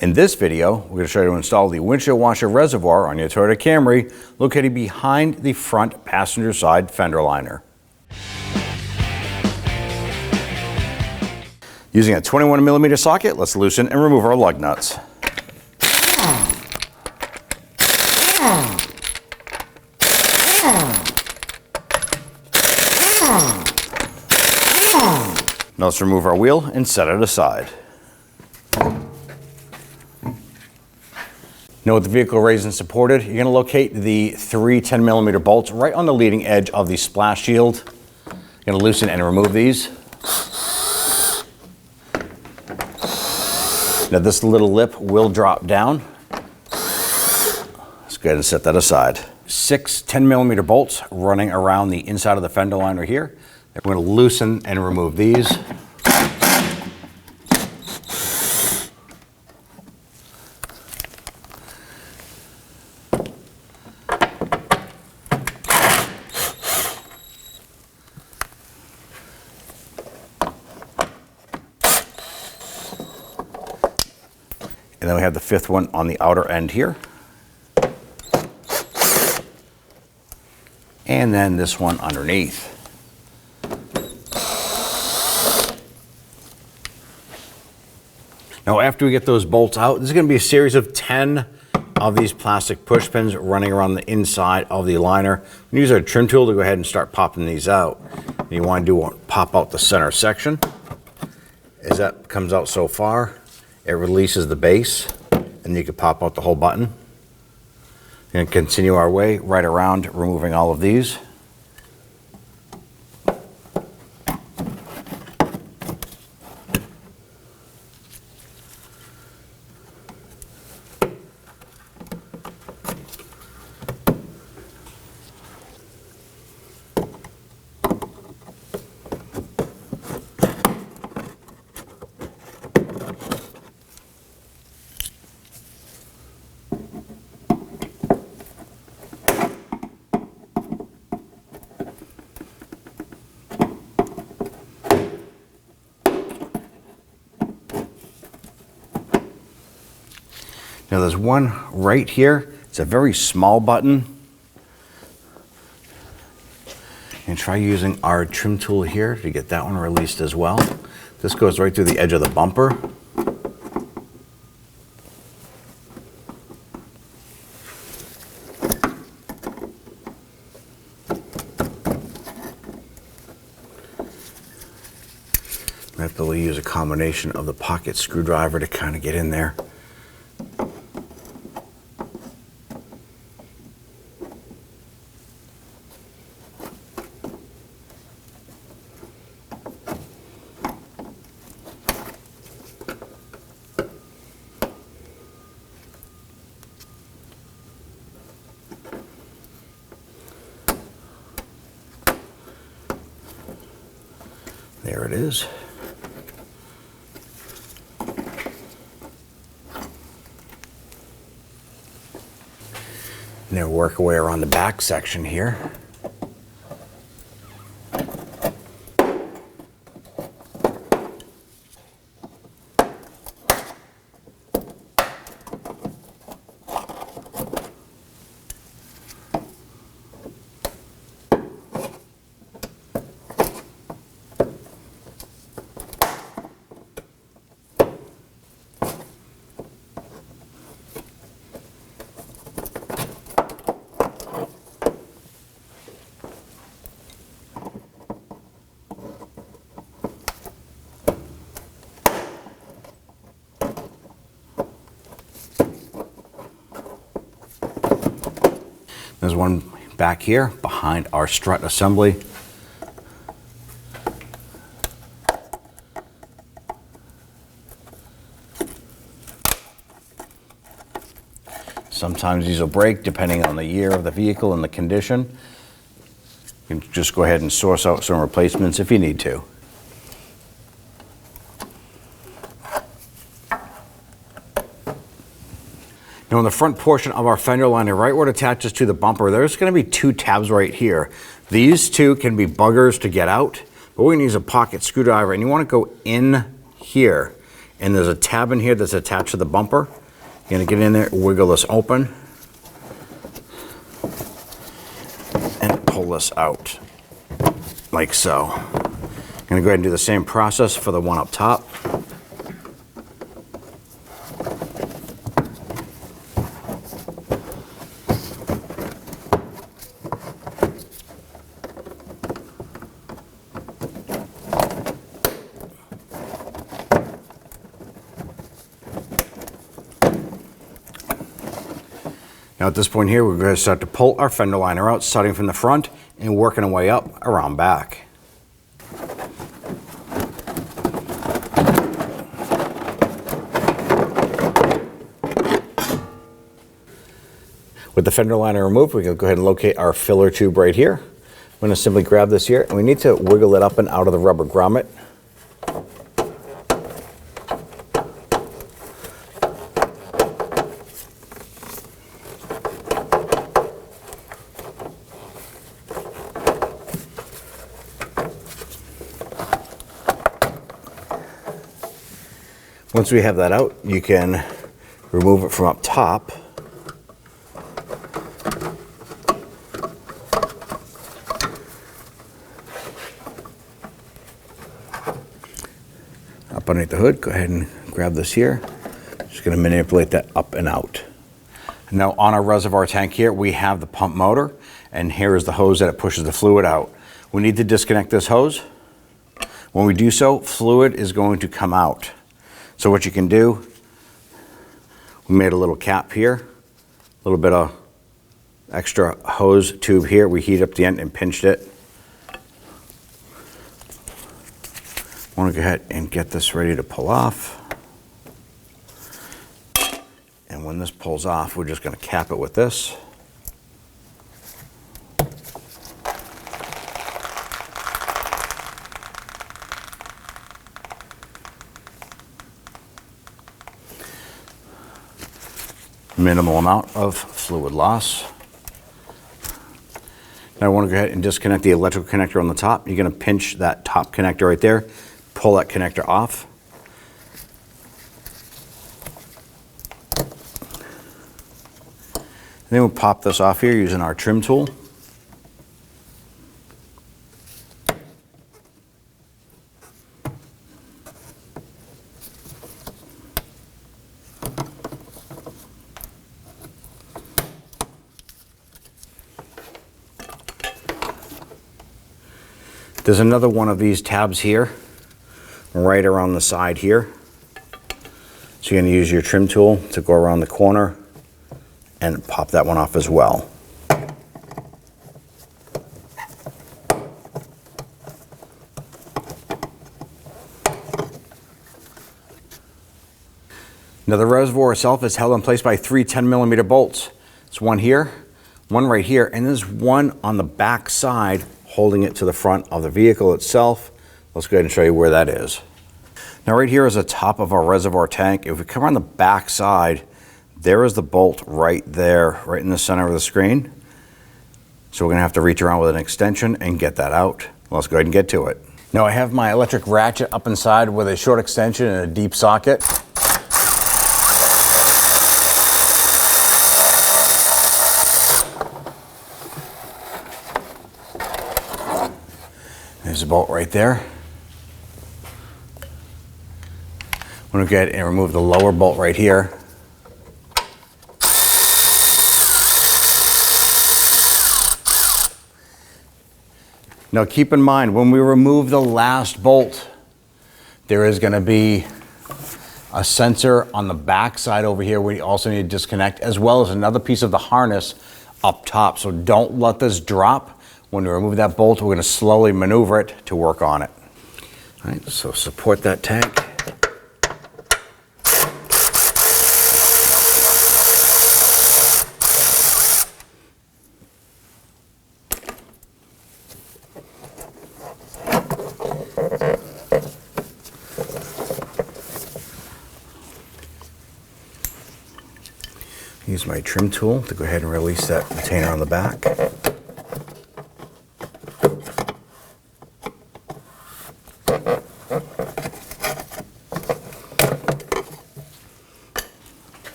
In this video, we're going to show you how to install the windshield washer reservoir on your Toyota Camry located behind the front passenger side fender liner. Using a 21mm socket, let's loosen and remove our lug nuts. Now let's remove our wheel and set it aside. Now with the vehicle raised and supported, you're going to locate the three 10mm bolts right on the leading edge of the splash shield. You're going to loosen and remove these. Now this little lip will drop down. Let's go ahead and set that aside. Six 10mm bolts running around the inside of the fender liner here. We're going to loosen and remove these. And then we have the fifth one on the outer end here. And then this one underneath. Now after we get those bolts out, this is going to be a series of 10 of these plastic push pins running around the inside of the liner. We use our trim tool to go ahead and start popping these out. And you want to do pop out the center section. As that comes out so far, it releases the base, and you can pop out the whole button. And continue our way right around, removing all of these. Now there's one right here. It's a very small button. And try using our trim tool here to get that one released as well. This goes right through the edge of the bumper. I have to use a combination of the pocket screwdriver to kind of get in there. There it is. Now work our way around the back section here. There's one back here behind our strut assembly. Sometimes these will break depending on the year of the vehicle and the condition. You can just go ahead and source out some replacements if you need to. Now on the front portion of our fender liner, right where it attaches to the bumper, there's going to be two tabs right here. These two can be buggers to get out, but we're going to use a pocket screwdriver, and you want to go in here And there's a tab in here that's attached to the bumper. You're gonna get in there, wiggle this open, and pull this out, like so. I'm gonna go ahead and do the same process for the one up top. Now at this point here, we're going to start to pull our fender liner out, starting from the front and working our way up around back. With the fender liner removed, we can go ahead and locate our filler tube right here. I'm going to simply grab this here, and we need to wiggle it up and out of the rubber grommet. Once we have that out, you can remove it from up top. Up underneath the hood, go ahead and grab this here. Just going to manipulate that up and out. Now on our reservoir tank here, we have the pump motor, and here is the hose that it pushes the fluid out. We need to disconnect this hose. When we do so, fluid is going to come out. So what you can do, we made a little cap here, a little bit of extra hose tube here. We heat up the end and pinched it. I want to go ahead and get this ready to pull off. And when this pulls off, we're just going to cap it with this. Minimal amount of fluid loss. Now I want to go ahead and disconnect the electrical connector on the top. You're going to pinch that top connector right there, pull that connector off. And then we'll pop this off here using our trim tool. There's another one of these tabs here, right around the side here. So you're going to use your trim tool to go around the corner and pop that one off as well. Now the reservoir itself is held in place by three 10mm bolts. It's one here, one right here, and there's one on the back side holding it to the front of the vehicle itself. Let's go ahead and show you where that is. Now right here is the top of our reservoir tank. If we come around the back side, there is the bolt right there, right in the center of the screen. So we're gonna have to reach around with an extension and get that out. Let's go ahead and get to it. Now I have my electric ratchet up inside with a short extension and a deep socket. There's a bolt right there. I'm going to go ahead and remove the lower bolt right here. Now keep in mind, when we remove the last bolt, there is going to be a sensor on the back side over here we also need to disconnect, as well as another piece of the harness up top. So don't let this drop. When we remove that bolt, we're going to slowly maneuver it to work on it. All right, so support that tank. Use my trim tool to go ahead and release that retainer on the back.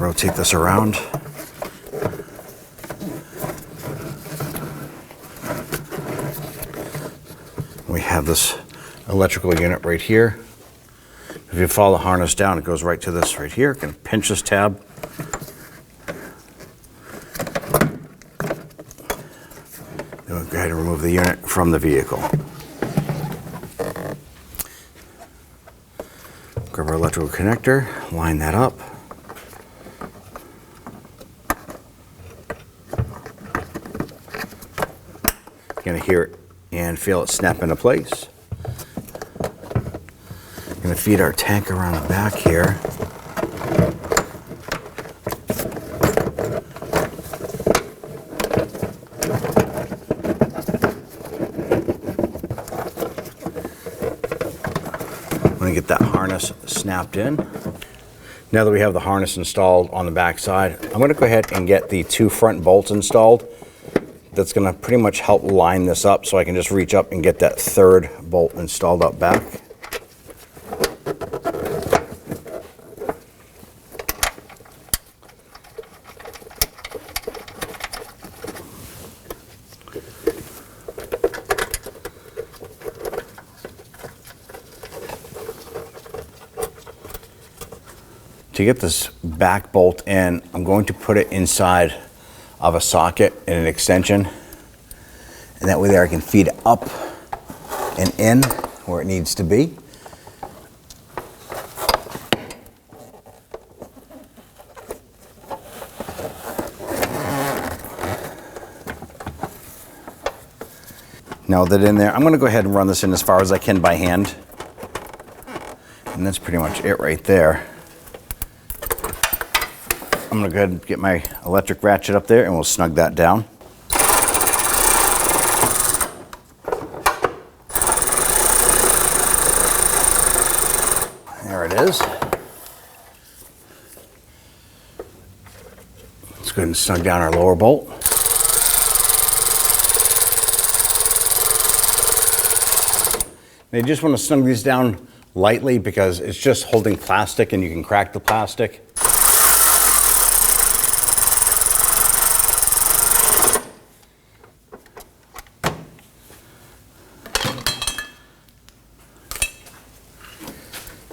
rotate this around. We have this electrical unit right here. If you follow the harness down, it goes right to this right here. You can pinch this tab. Then we'll go ahead and remove the unit from the vehicle. Grab our electrical connector, line that up. You're going to hear it and feel it snap into place. Going to feed our tank around the back here. I'm going to get that harness snapped in. Now that we have the harness installed on the back side, I'm going to go ahead and get the 2 front bolts installed. That's going to pretty much help line this up so I can just reach up and get that 3rd bolt installed up back. To get this back bolt in, I'm going to put it inside of a socket and an extension, and that way there I can feed up and in where it needs to be. Now that in there, I'm going to go ahead and run this in as far as I can by hand, and that's pretty much it right there. I'm going to go ahead and get my electric ratchet up there and we'll snug that down. There it is. Let's go ahead and snug down our lower bolt. Now you just want to snug these down lightly because it's just holding plastic and you can crack the plastic.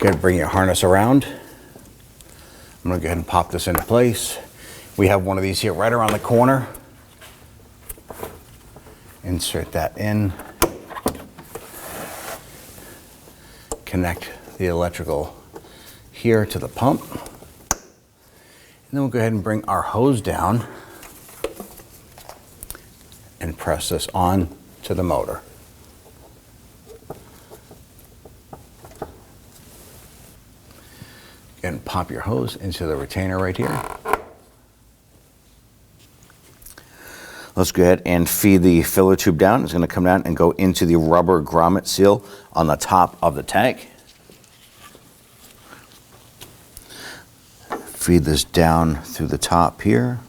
Go ahead and bring your harness around. I'm going to go ahead and pop this into place. We have one of these here right around the corner. Insert that in. Connect the electrical here to the pump. And then we'll go ahead and bring our hose down and press this on to the motor. And pop your hose into the retainer right here. Let's go ahead and feed the filler tube down. It's going to come down and go into the rubber grommet seal on the top of the tank. Feed this down through the top here.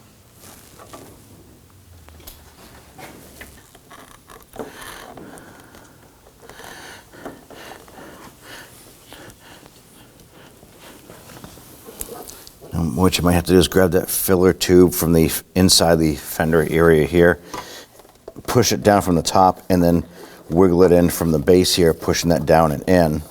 What you might have to do is grab that filler tube from the inside the fender area here, push it down from the top, and then wiggle it in from the base here, pushing that down and in.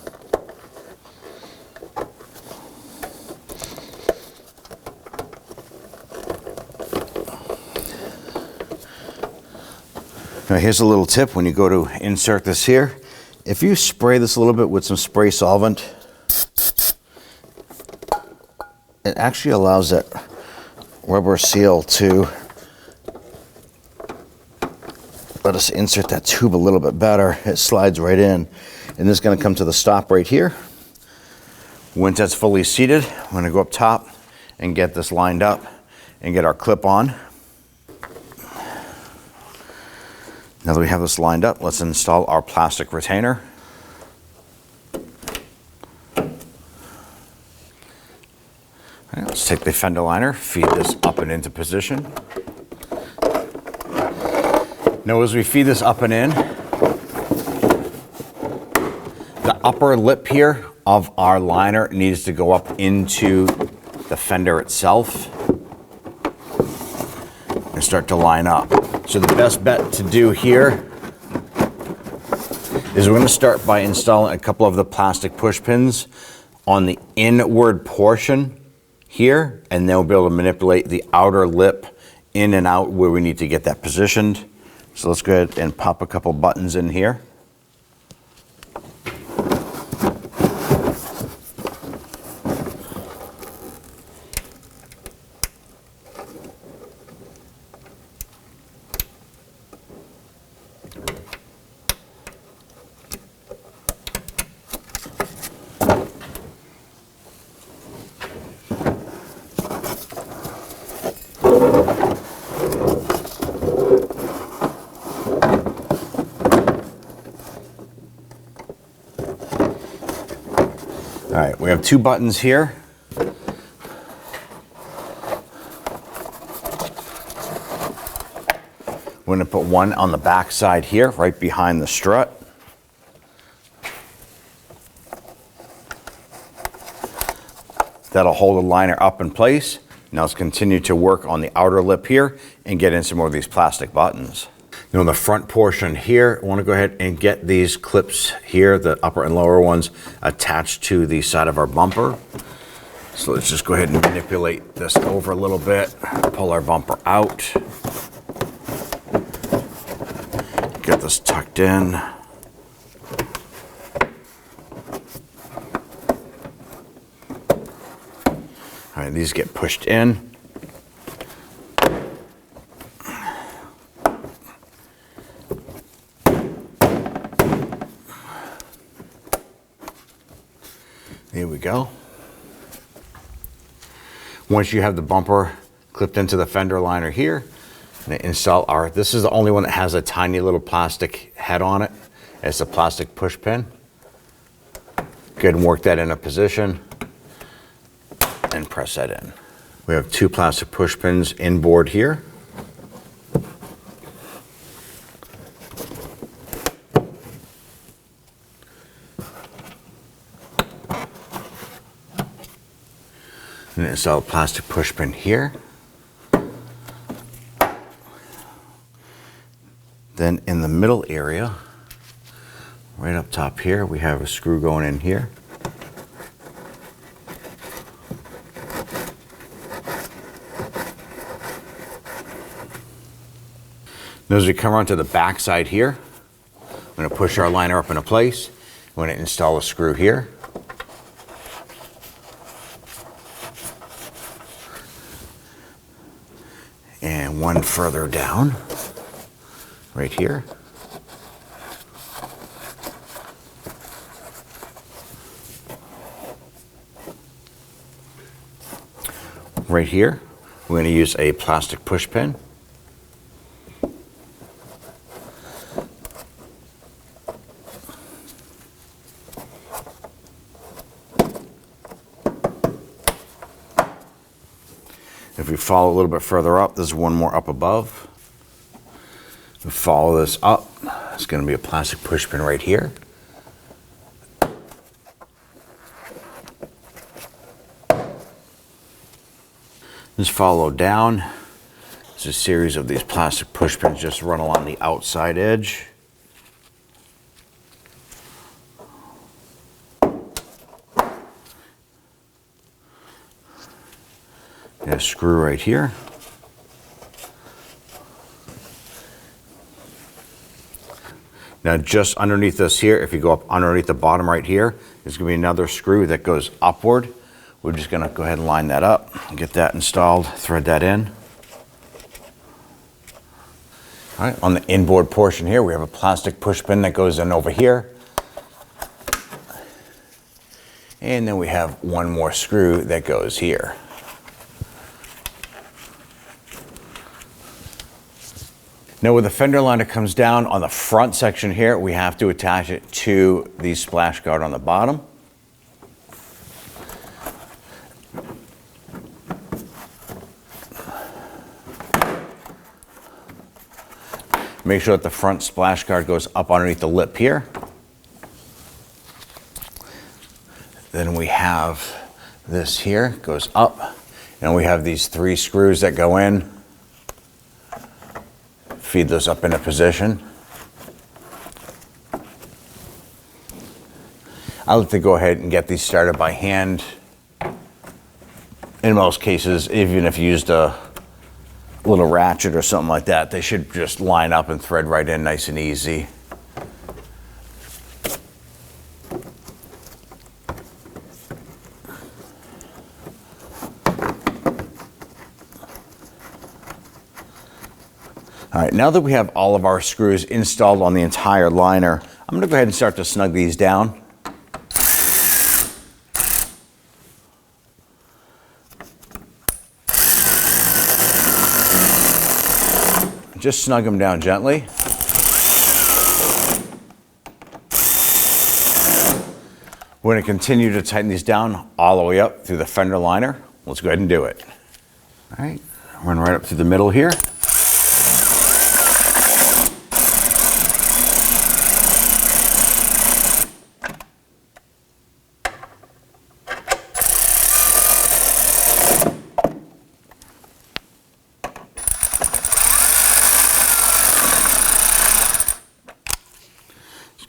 Now here's a little tip when you go to insert this here. If you spray this a little bit with some spray solvent, it actually allows that rubber seal to let us insert that tube a little bit better. It slides right in, and this is going to come to the stop right here. Once that's fully seated, I'm going to go up top and get this lined up and get our clip on. Now that we have this lined up, let's install our plastic retainer. All right, let's take the fender liner, feed this up and into position. Now as we feed this up and in, the upper lip here of our liner needs to go up into the fender itself and start to line up. So the best bet to do here is we're going to start by installing a couple of the plastic push pins on the inward portion here, and then we'll be able to manipulate the outer lip in and out where we need to get that positioned. So let's go ahead and pop a couple buttons in here. All right, we have two buttons here. We're going to put one on the back side here, right behind the strut. That'll hold the liner up in place. Now let's continue to work on the outer lip here and get in some more of these plastic buttons. Now on the front portion here, I want to go ahead and get these clips here, the upper and lower ones, attached to the side of our bumper. So let's just go ahead and manipulate this over a little bit, pull our bumper out, get this tucked in. All right, these get pushed in. There we go. Once you have the bumper clipped into the fender liner here, and install our, this is the only one that has a tiny little plastic head on it. It's a plastic push pin. Go ahead and work that in a position and press that in. We have two plastic push pins inboard here. And install a plastic push pin here. Then in the middle area, right up top here, we have a screw going in here. Now as we come around to the back side here, I'm going to push our liner up into place. I'm going to install a screw here. And one further down, right here. Right here, we're going to use a plastic push pin. If we follow a little bit further up, there's one more up above. We follow this up, it's going to be a plastic push pin right here. Just follow down. There's a series of these plastic push pins just run along the outside edge. And a screw right here. Now just underneath this here, if you go up underneath the bottom right here, there's going to be another screw that goes upward. We're just going to go ahead and line that up, get that installed, thread that in. All right, on the inboard portion here, we have a plastic push pin that goes in over here. And then we have one more screw that goes here. Now where the fender liner comes down on the front section here, we have to attach it to the splash guard on the bottom. Make sure that the front splash guard goes up underneath the lip here. Then we have this here, goes up. And we have these 3 screws that go in. Feed those up into position. I like to go ahead and get these started by hand. In most cases, even if you used a little ratchet or something like that, they should just line up and thread right in nice and easy. All right, now that we have all of our screws installed on the entire liner, I'm going to go ahead and start to snug these down. Just snug them down gently. We're going to continue to tighten these down all the way up through the fender liner. Let's go ahead and do it. All right, run right up through the middle here.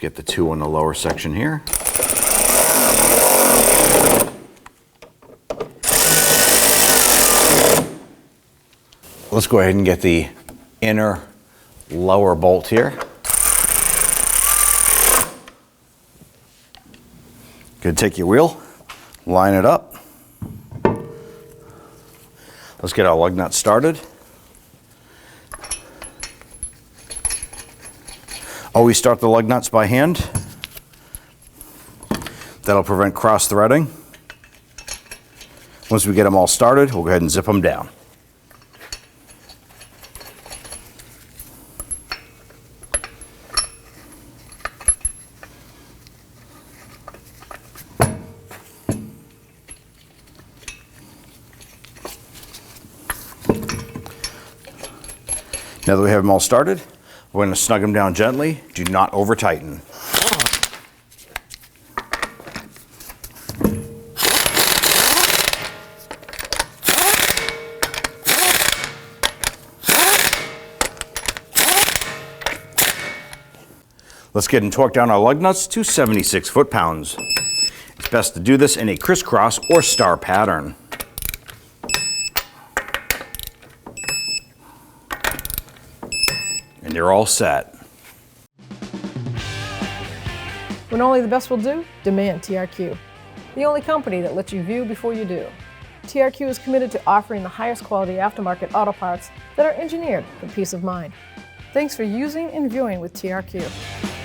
Get the 2 on the lower section here. Let's go ahead and get the inner lower bolt here. Good, take your wheel, line it up. Let's get our lug nut started. Always start the lug nuts by hand. That'll prevent cross threading. Once we get them all started, we'll go ahead and zip them down. Now that we have them all started, we're going to snug them down gently. Do not over tighten. Let's get and torque down our lug nuts to 76 foot-pounds. It's best to do this in a crisscross or star pattern. And you're all set. When only the best will do, demand TRQ. The only company that lets you view before you do. TRQ is committed to offering the highest quality aftermarket auto parts that are engineered for peace of mind. Thanks for using and viewing with TRQ.